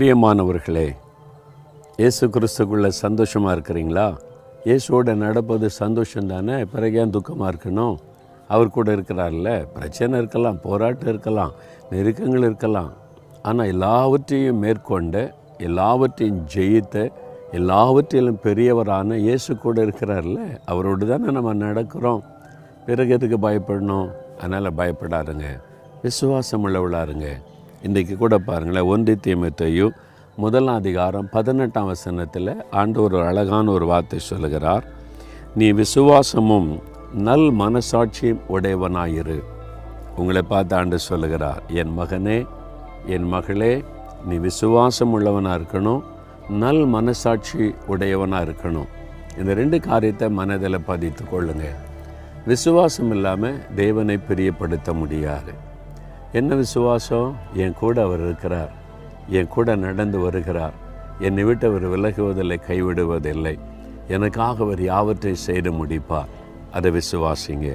பிரியமானவர்களே, இயேசு கிறிஸ்துக்குள்ளே சந்தோஷமாக இருக்கிறீங்களா? இயேசுவோட நடப்பது சந்தோஷம் தானே, பிறகு ஏன் துக்கமாக இருக்கணும்? அவர் கூட இருக்கிறார்ல. பிரச்சனை இருக்கலாம், போராட்டம் இருக்கலாம், நெருக்கங்கள் இருக்கலாம், ஆனால் எல்லாவற்றையும் மேற்கொண்ட, எல்லாவற்றையும் ஜெயித்த, எல்லாவற்றிலும் பெரியவரான இயேசு கூட இருக்கிறார்ல. அவரோடு தானே நம்ம நடக்கிறோம். பிறகு எதுக்கு பயப்படணும்? அதனால் பயப்படாருங்க, விசுவாசம் உள்ளவளாருங்க. இன்றைக்கு கூட பாருங்களேன், 1 தீமோத்தேயு 1:18 ஆண்டவர் ஒரு அழகான ஒரு வார்த்தை சொல்லுகிறார். நீ விசுவாசமும் நல் மனசாட்சியும் உடையவனாயிரு. உங்களை பார்த்து ஆண்டவர் சொல்லுகிறார், என் மகனே, என் மகளே, நீ விசுவாசம் உள்ளவனாக இருக்கணும், நல் மனசாட்சி உடையவனாக இருக்கணும். இந்த 2 காரியத்தை மனதில் பதித்து கொள்ளுங்க. விசுவாசம் இல்லாமல் தேவனை பிரியப்படுத்த முடியாது. என்ன விசுவாசம்? என் கூட அவர் இருக்கிறார், என் கூட நடந்து வருகிறார், என்னை விட்டு அவர் விலகுவதில்லை, கைவிடுவதில்லை, எனக்காக அவர் யாவற்றை செய்து முடிப்பார். அதை விசுவாசிங்க.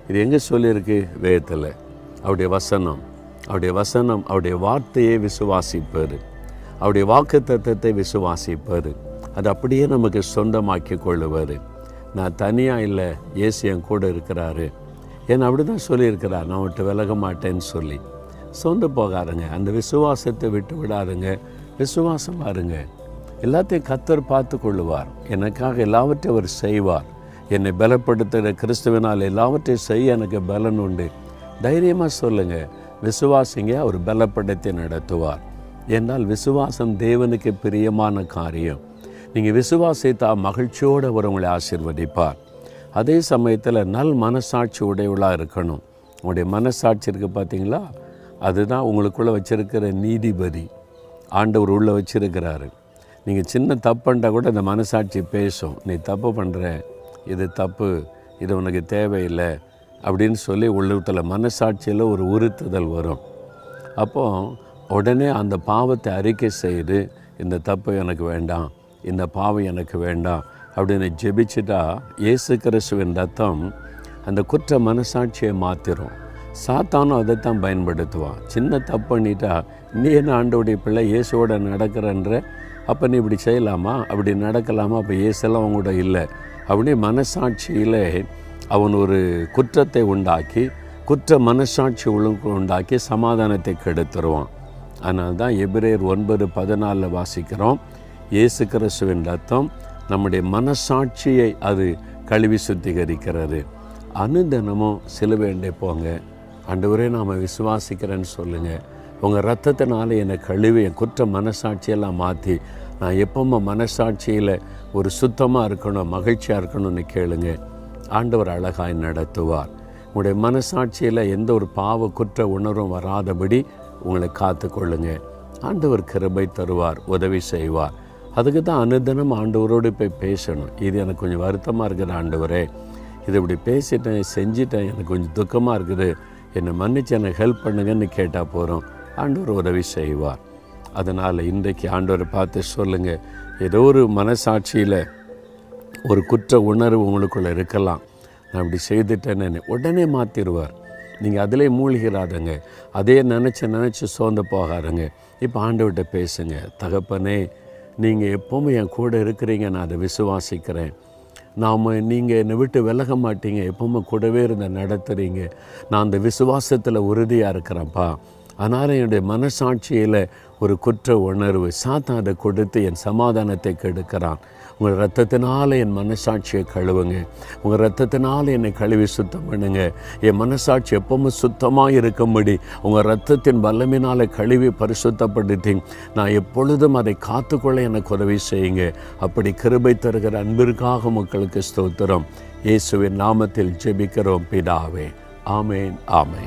இது எங்கே சொல்லியிருக்கு? வேதத்தில். அவருடைய வசனம், அவருடைய வார்த்தையை விசுவாசிப்பார், அவருடைய வாக்குத்தத்தத்தை விசுவாசிப்பார். அது அப்படியே நமக்கு சொந்தமாக்கி கொள்ளுவார். நான் தனியாக இல்லை, இயேசு என் கூட இருக்கிறாரு, ஏன்னா அப்படி தான் சொல்லியிருக்கிறார், நான் விட்டு விலக மாட்டேன்னு சொல்லி. சொந்த போகாதுங்க, அந்த விசுவாசத்தை விட்டு விடாதுங்க, விசுவாசம் பாருங்க. எல்லாத்தையும் கர்த்தர் பார்த்து கொள்ளுவார். எனக்காக எல்லாவற்றையும் அவர் செய்வார். என்னை பலப்படுத்துகிற கிறிஸ்துவினால் எல்லாவற்றையும் செய்ய எனக்கு பலன் உண்டு. தைரியமாக சொல்லுங்கள், விசுவாசிங்க, அவர் பலப்படுத்தி நடத்துவார். ஏன்னால் விசுவாசம் தேவனுக்கு பிரியமான காரியம். நீங்கள் விசுவாசித்தா மகிழ்ச்சியோடு அவர் உங்களை ஆசீர்வதிப்பார். அதே சமயத்தில் நல் மனசாட்சி உடையவளாக இருக்கணும். உங்களுடைய மனசாட்சி இருக்குது பார்த்தீங்களா, அதுதான் உங்களுக்குள்ளே வச்சுருக்கிற நீதிபதி. ஆண்டவர் உள்ளே வச்சுருக்கிறாரு. நீங்கள் சின்ன தப்புண்டா கூட அந்த மனசாட்சி பேசும், நீ தப்பு பண்ணுற, இது தப்பு, இது உனக்கு தேவையில்லை அப்படின்னு சொல்லி உள்ளத்தில் மனசாட்சியில் ஒரு உறுத்துதல் வரும். அப்போது உடனே அந்த பாவத்தை அறிக்கை செய்து, இந்த தப்பு எனக்கு வேண்டாம், இந்த பாவம் எனக்கு வேண்டாம் அப்படின்னு ஜெபிச்சுட்டா, இயேசு கிறிஸ்துவின் ரத்தம் அந்த குற்ற மனசாட்சியை மாற்றிடும். சாத்தானும் அதைத்தான் பயன்படுத்துவான். சின்ன தப்பு பண்ணிட்டா, நீ என்ன ஆண்டவருடைய பிள்ளை, இயேசுவோட நடக்கிறன்ற, அப்போ நீ இப்படி செய்யலாமா, அப்படி நடக்கலாமா, அப்போ இயேசெல்லாம் அவங்களோட இல்லை அப்படி மனசாட்சியில் அவன் ஒரு குற்றத்தை உண்டாக்கி, குற்ற மனசாட்சி உண்டாக்கி சமாதானத்தை கெடுத்துருவான். அதனால தான் எபிரேயர் 9:14 வாசிக்கிறோம், இயேசு கிறிஸ்துவின் ரத்தம் நம்முடைய மனசாட்சியை அது கழுவி சுத்திகரிக்கிறது. அனுதினமும் சிலுவைண்டே போங்க, ஆண்டவரே நாம் விசுவாசிக்கிறேன்னு சொல்லுங்கள். உங்கள் ரத்தத்தினால என்னை கழுவி என் குற்ற மனசாட்சியெல்லாம் மாற்றி நான் எப்போவுமே மனசாட்சியில் ஒரு சுத்தமாக இருக்கணும், மகிழ்ச்சியாக இருக்கணும்னு கேளுங்க. ஆண்டவர் அழகாய் நடத்துவார். உங்களுடைய மனசாட்சியில் எந்த ஒரு பாவ குற்ற உணர்வும் வராதபடி உங்களை காத்து கொள்ளுங்க. ஆண்டவர் கிருபை தருவார், உதவி செய்வார். அதுக்கு தான் அனுதினம் ஆண்டவரோடு போய் பேசணும். இது எனக்கு கொஞ்சம் வருத்தமாக இருக்குது ஆண்டவரே, இது இப்படி பேசிட்டேன், செஞ்சிட்டேன், எனக்கு கொஞ்சம் துக்கமாக இருக்குது, என்னை மன்னிச்சு எனக்கு ஹெல்ப் பண்ணுங்கன்னு கேட்டால் போகிறோம், ஆண்டவர் உதவி செய்வார். அதனால் இன்றைக்கு ஆண்டவரை பார்த்து சொல்லுங்கள், ஏதோ ஒரு மனசாட்சியில் ஒரு குற்ற உணர்வு உங்களுக்குள்ளே இருக்கலாம், நான் இப்படி செய்துட்டேன்னு உடனே மாற்றிடுவார். நீங்கள் அதிலே மூழ்கிறாதுங்க, அதே நினச்சி சோர்ந்து போகாதுங்க. இப்போ ஆண்டவர்கிட்ட பேசுங்க, தகப்பனே, நீங்கள் எப்போவுமே என் கூட இருக்கிறீங்க, நான் அதை விசுவாசிக்கிறேன். நீங்கள் என்னை விட்டு விலக மாட்டீங்க, எப்போவுமே கூடவே இருந்து நடத்துகிறீங்க, நான் அந்த விசுவாசத்தில் உறுதியாக இருக்கிறேன்ப்பா. அதனால் என்னுடைய மனசாட்சியில் ஒரு குற்ற உணர்வு சாத்தான் அதை கொடுத்து என் சமாதானத்தை கெடுக்கிறான். உங்கள் ரத்தத்தினால் என் மனசாட்சியை கழுவுங்க, உங்கள் ரத்தத்தினால் என்னை கழுவி சுத்தம் பண்ணுங்க. என் மனசாட்சி எப்பவுமே சுத்தமாக இருக்கும்படி உங்கள் ரத்தத்தின் வல்லமையினால் கழுவி பரிசுத்தப்படுத்தி நான் எப்பொழுதும் அதை காத்துக்கொள்ள எனக்கு உதவி செய்யுங்க. அப்படி கிருபை தருகிற அன்பிற்காக மக்களுக்கு ஸ்தோத்திரம். இயேசுவின் நாமத்தில் ஜெபிக்கிறோம் பிதாவே. ஆமேன், ஆமேன்.